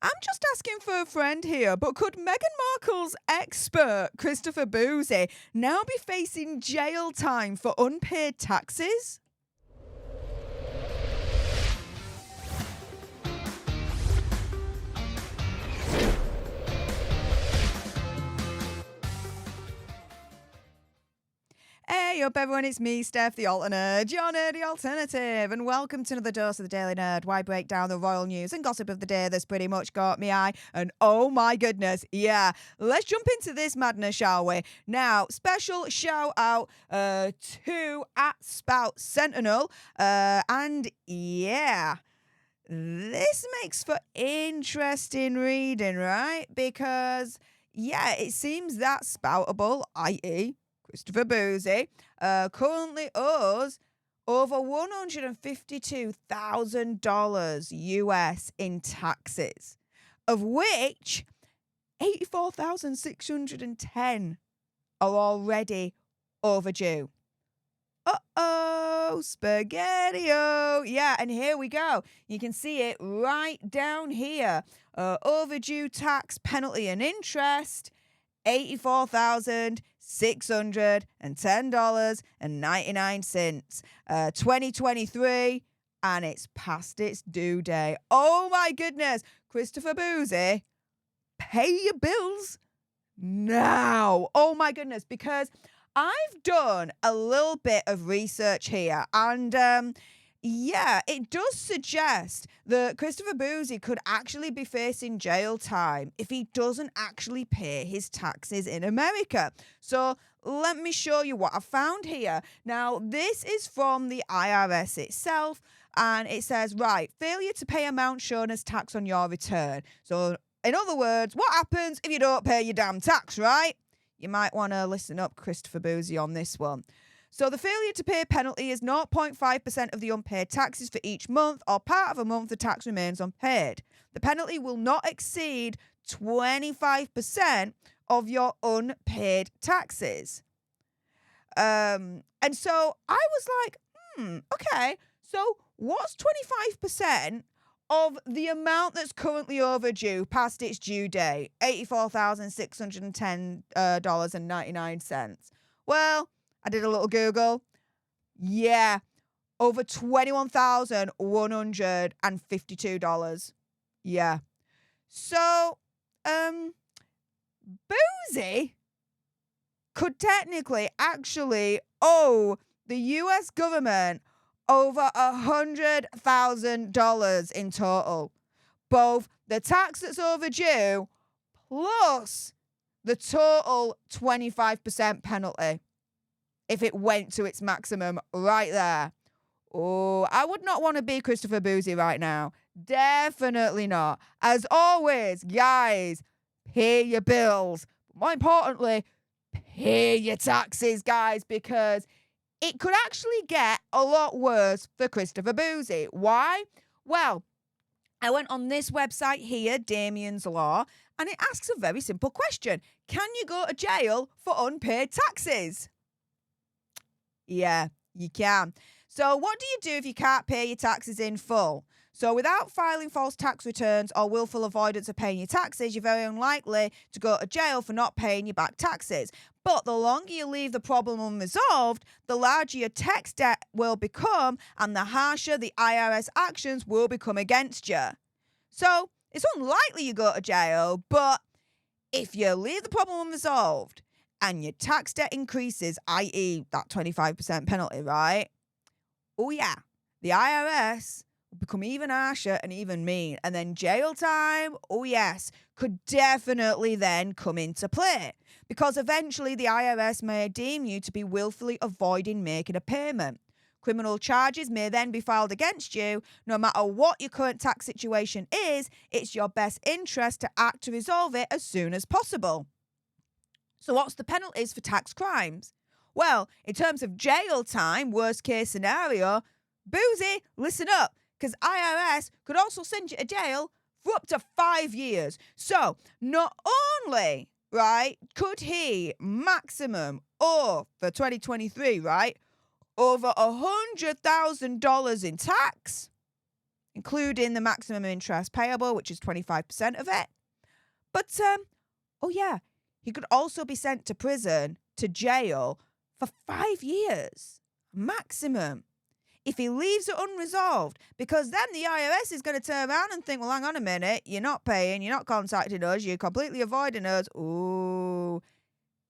I'm just asking for a friend here, but could Meghan Markle's expert, Christopher Bouzy, now be facing jail time for unpaid taxes? Hey up everyone, it's me, Stef The Alter Nerd, your nerdy alternative, and welcome to another dose of the Daily Nerd, where I break down the royal news and gossip of the day that's pretty much caught me eye, and oh my goodness, yeah, let's jump into this madness, shall we? Now, special shout out to @Spout Sentinel, and yeah, this makes for interesting reading, right? Because, yeah, it seems that Spoutable, i.e., Christopher Bouzy, currently owes over $152,000 US in taxes, of which 84,610 are already overdue. Uh-oh, spaghetti-o. Yeah, and here we go. You can see it right down here. Overdue tax, penalty and interest, $84,610.99. 2023, and it's past its due date. Oh my goodness, Christopher Bouzy, pay your bills now. Oh my goodness, because I've done a little bit of research here, and yeah, it does suggest that Christopher Bouzy could actually be facing jail time if he doesn't actually pay his taxes in America. So let me show you what I found here. Now, this is from the IRS itself, and it says, right, failure to pay amount shown as tax on your return. So in other words, what happens if you don't pay your damn tax, right? You might want to listen up, Christopher Bouzy, on this one. So the failure to pay penalty is 0.5% of the unpaid taxes for each month or part of a month the tax remains unpaid. The penalty will not exceed 25% of your unpaid taxes. And so I was like, okay, so what's 25% of the amount that's currently overdue past its due date? $84,610.99. Well, I did a little Google. Yeah, over $21,152. Yeah. So, Bouzy could technically actually owe the US government over $100,000 in total. Both the tax that's overdue plus the total 25% penalty, if it went to its maximum right there. Oh, I would not want to be Christopher Bouzy right now. Definitely not. As always, guys, pay your bills. More importantly, pay your taxes, guys, because it could actually get a lot worse for Christopher Bouzy. Why? Well, I went on this website here, Damien's Law, and it asks a very simple question. Can you go to jail for unpaid taxes? Yeah, you can. So what do you do if you can't pay your taxes in full? So without filing false tax returns or willful avoidance of paying your taxes, you're very unlikely to go to jail for not paying your back taxes. But the longer you leave the problem unresolved, the larger your tax debt will become and the harsher the IRS actions will become against you. So it's unlikely you go to jail, but if you leave the problem unresolved and your tax debt increases, i.e. that 25% penalty, right? Oh yeah, the IRS will become even harsher and even mean. And then jail time, oh yes, could definitely then come into play. Because eventually the IRS may deem you to be willfully avoiding making a payment. Criminal charges may then be filed against you. No matter what your current tax situation is, it's your best interest to act to resolve it as soon as possible. So what's the penalties for tax crimes? Well, in terms of jail time, worst case scenario, Bouzy, listen up, because IRS could also send you to jail for up to 5 years. So not only, right, could he maximum owe for 2023, right, over $100,000 in tax, including the maximum interest payable, which is 25% of it. But, oh yeah, he could also be sent to prison, to jail, for 5 years, maximum, if he leaves it unresolved, because then the IRS is going to turn around and think, well, hang on a minute, you're not paying, you're not contacting us, you're completely avoiding us. Ooh,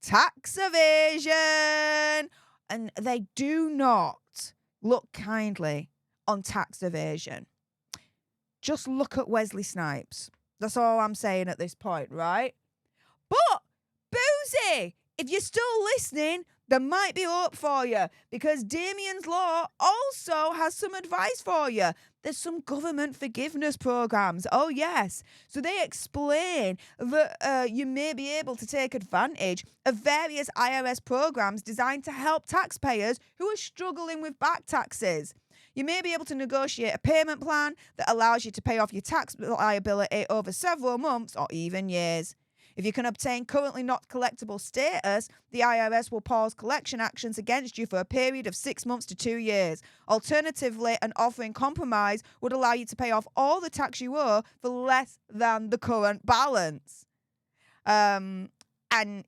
tax evasion. And they do not look kindly on tax evasion. Just look at Wesley Snipes. That's all I'm saying at this point, right? But, Bouzy, if you're still listening, there might be hope for you, because Damien's Law also has some advice for you. There's some government forgiveness programs. Oh, yes. So they explain that you may be able to take advantage of various IRS programs designed to help taxpayers who are struggling with back taxes. You may be able to negotiate a payment plan that allows you to pay off your tax liability over several months or even years. If you can obtain currently not collectible status, the IRS will pause collection actions against you for a period of 6 months to 2 years. Alternatively, an offering compromise would allow you to pay off all the tax you owe for less than the current balance. And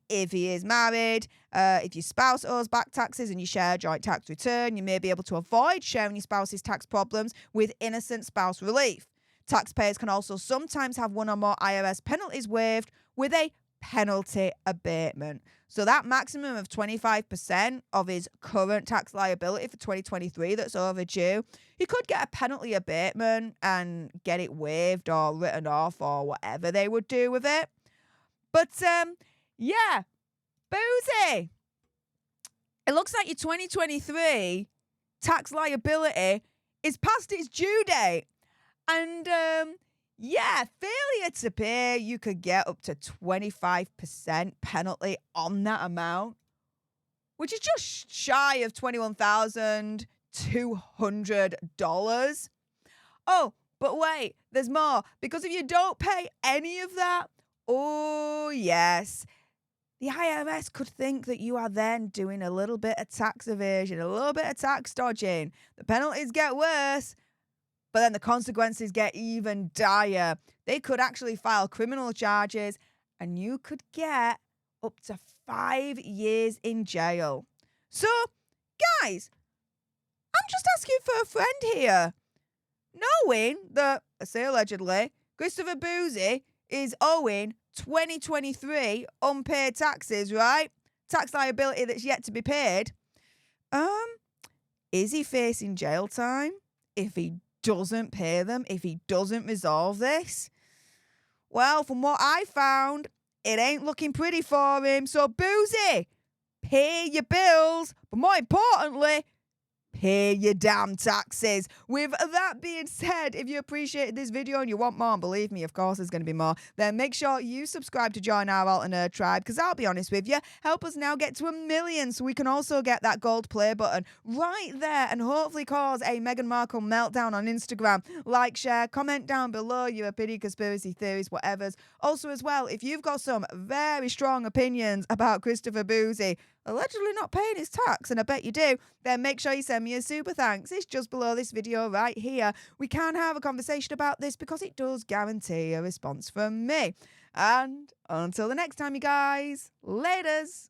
if he is married, if your spouse owes back taxes and you share a joint tax return, you may be able to avoid sharing your spouse's tax problems with innocent spouse relief. Taxpayers can also sometimes have one or more IRS penalties waived with a penalty abatement. So that maximum of 25% of his current tax liability for 2023 that's overdue, he could get a penalty abatement and get it waived or written off or whatever they would do with it. But, yeah, Bouzy, it looks like your 2023 tax liability is past its due date. And, yeah, failure to pay, you could get up to 25% penalty on that amount, which is just shy of $21,200. Oh, but wait, there's more. Because if you don't pay any of that, oh, yes, the IRS could think that you are then doing a little bit of tax evasion, a little bit of tax dodging. The penalties get worse. But then the consequences get even dire. They could actually file criminal charges and you could get up to 5 years in jail. So, guys, I'm just asking for a friend here. Knowing that, I say allegedly, Christopher Bouzy is owing 2023 unpaid taxes, right? Tax liability that's yet to be paid. Is he facing jail time if he doesn't pay them, if he doesn't resolve this? Well, from what I found, it ain't looking pretty for him. So, Bouzy, pay your bills, but more importantly, pay your damn taxes. With that being said, if you appreciated this video and you want more, and believe me, of course there's going to be more, then make sure you subscribe to join our Alter Nerd tribe, because I'll be honest with you, help us now get to 1 million so we can also get that gold play button right there and hopefully cause a Meghan Markle meltdown on Instagram. Like, share, comment down below your opinion, conspiracy theories, whatever's. Also as well, if you've got some very strong opinions about Christopher Bouzy allegedly not paying his tax, and I bet you do, then make sure you send me a super thanks. It's just below this video right here. We can have a conversation about this because it does guarantee a response from me. And until the next time, you guys, laters.